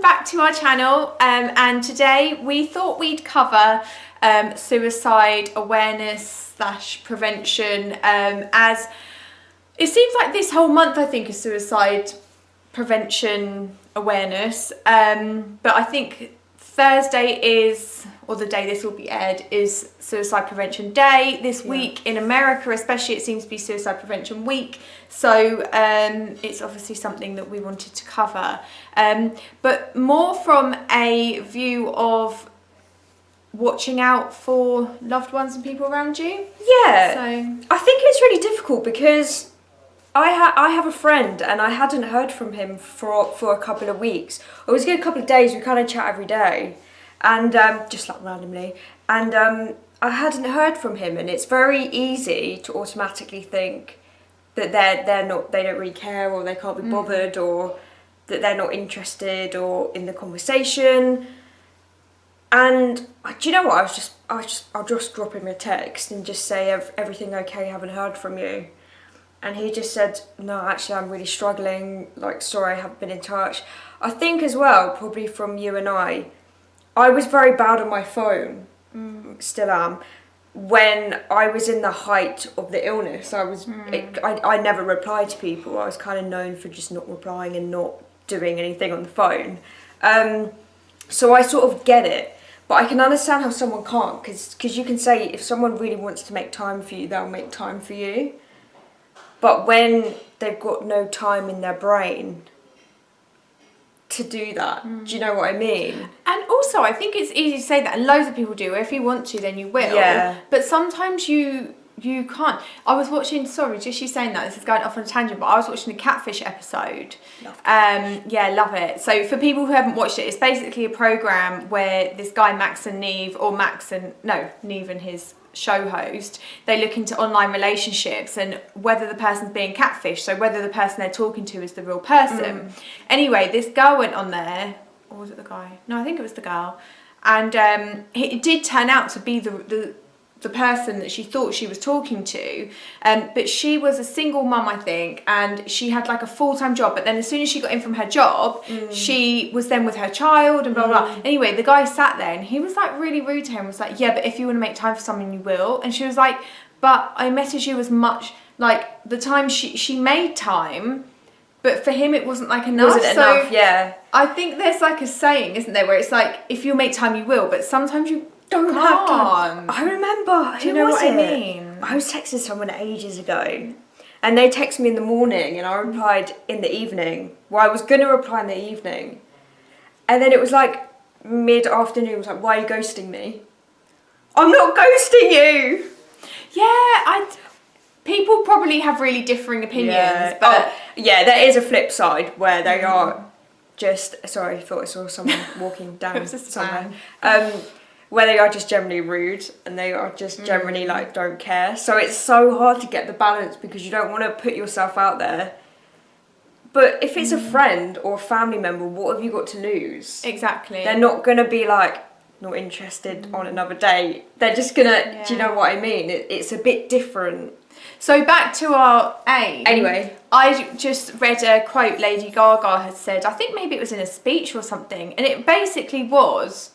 back to our channel, and today we thought we'd cover suicide awareness / prevention, as it seems like this whole month I think is suicide prevention awareness, but I think Thursday is, or the day this will be aired, is Suicide Prevention Day. This week in America especially, it seems to be Suicide Prevention Week, so it's obviously something that we wanted to cover, but more from a view of watching out for loved ones and people around you. Yeah, so I think it's really difficult because I have a friend and I hadn't heard from him for a couple of weeks. It was a good couple of days. We kind of chat every day, and just like randomly, and I hadn't heard from him, and it's very easy to automatically think that they don't really care, or they can't be bothered, or that they're not interested or in the conversation. And do you know what? I'll just drop him a text and just say, everything okay? Haven't heard from you. And he just said, no, actually I'm really struggling, like, sorry I haven't been in touch. I think as well, probably from you and I was very bad on my phone, still am, when I was in the height of the illness. I never replied to people. I was kind of known for just not replying and not doing anything on the phone. So I sort of get it, but I can understand how someone can't, because you can say if someone really wants to make time for you, they'll make time for you. But when they've got no time in their brain to do that, do you know what I mean? And also, I think it's easy to say that, and loads of people do. If you want to, then you will. Yeah. But sometimes you can't. I was watching. Sorry, just you saying that. This is going off on a tangent, but I was watching the Catfish episode. Love Catfish. Yeah, love it. So for people who haven't watched it, it's basically a program where this guy Neve and his show host, they look into online relationships and whether the person's being catfished, so whether the person they're talking to is the real person. Anyway, this girl went on there, or was it the guy? No, I think it was the girl, and it did turn out to be the person that she thought she was talking to, but she was a single mum, I think, and she had like a full-time job, but then as soon as she got in from her job, she was then with her child and blah blah. Anyway, the guy sat there and he was like really rude to him, was like, yeah, but if you want to make time for someone, you will. And she was like, but I messaged you as much, like the time she made time, but for him it wasn't like enough. Enough, yeah. I think there's like a saying, isn't there, where it's like, if you make time you will, but sometimes you don't have time. I remember. Do you know what I mean? I was texting someone ages ago, and they texted me in the morning, and I replied in the evening. Well, I was gonna reply in the evening, and then it was like mid-afternoon. It was like, why are you ghosting me? I'm not ghosting you. Yeah, people probably have really differing opinions, but yeah, there is a flip side where they are just. Sorry, I thought I saw someone walking down somewhere. Where they are just generally rude and they are just generally like don't care. So it's so hard to get the balance because you don't want to put yourself out there. But if it's a friend or a family member, what have you got to lose? Exactly. They're not going to be like not interested on another day. They're just going to, do you know what I mean? It's a bit different. So back to our aim. Anyway. I just read a quote Lady GaGa had said, I think maybe it was in a speech or something, and it basically was,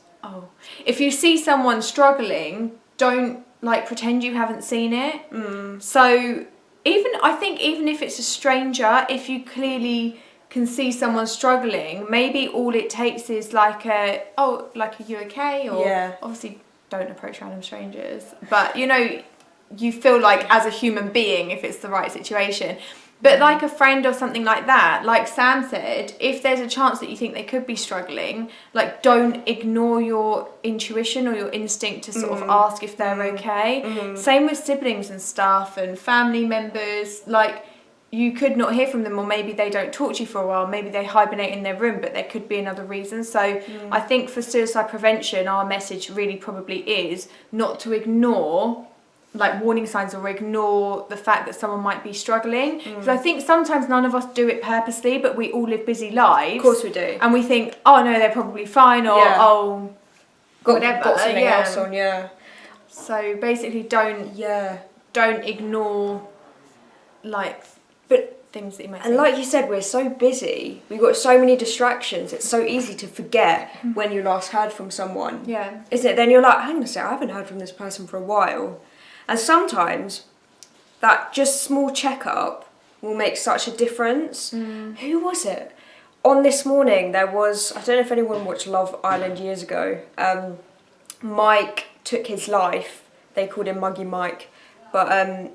if you see someone struggling, don't like pretend you haven't seen it. So I think even if it's a stranger, if you clearly can see someone struggling, maybe all it takes is like are you okay? Or obviously don't approach random strangers, but you know, you feel like as a human being, if it's the right situation. But like a friend or something like that, like Sam said, if there's a chance that you think they could be struggling, like don't ignore your intuition or your instinct to sort of ask if they're okay. Same with siblings and stuff and family members, like you could not hear from them, or maybe they don't talk to you for a while, maybe they hibernate in their room, but there could be another reason. So I think for suicide prevention, our message really probably is not to ignore like warning signs or ignore the fact that someone might be struggling, because I think sometimes none of us do it purposely, but we all live busy lives. Of course we do. And we think, oh no, they're probably fine, or got something else on. So basically don't ignore, like, but things that you might And like you said, we're so busy. We've got so many distractions. It's so easy to forget when you last heard from someone. Yeah. Isn't it? Then you're like, hang on a sec, I haven't heard from this person for a while. And sometimes that just small checkup will make such a difference. Who was it? On This Morning, there was, I don't know if anyone watched Love Island years ago. Mike took his life. They called him Muggy Mike. But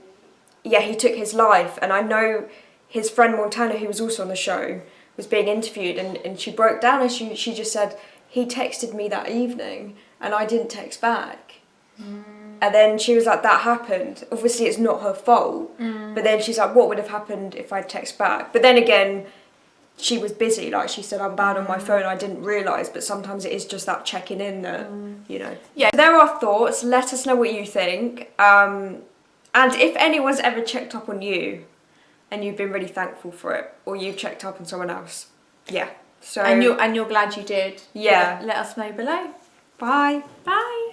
yeah, he took his life. And I know his friend Montana, who was also on the show, was being interviewed, and she broke down and she just said, he texted me that evening and I didn't text back. And then she was like, that happened. Obviously it's not her fault. But then she's like, what would have happened if I'd text back? But then again, she was busy. Like she said, I'm bad on my phone, I didn't realise. But sometimes it is just that checking in that, you know. Yeah, there are thoughts. Let us know what you think. And if anyone's ever checked up on you, and you've been really thankful for it, or you've checked up on someone else. Yeah. So and you're glad you did. Yeah. Let us know below. Bye. Bye.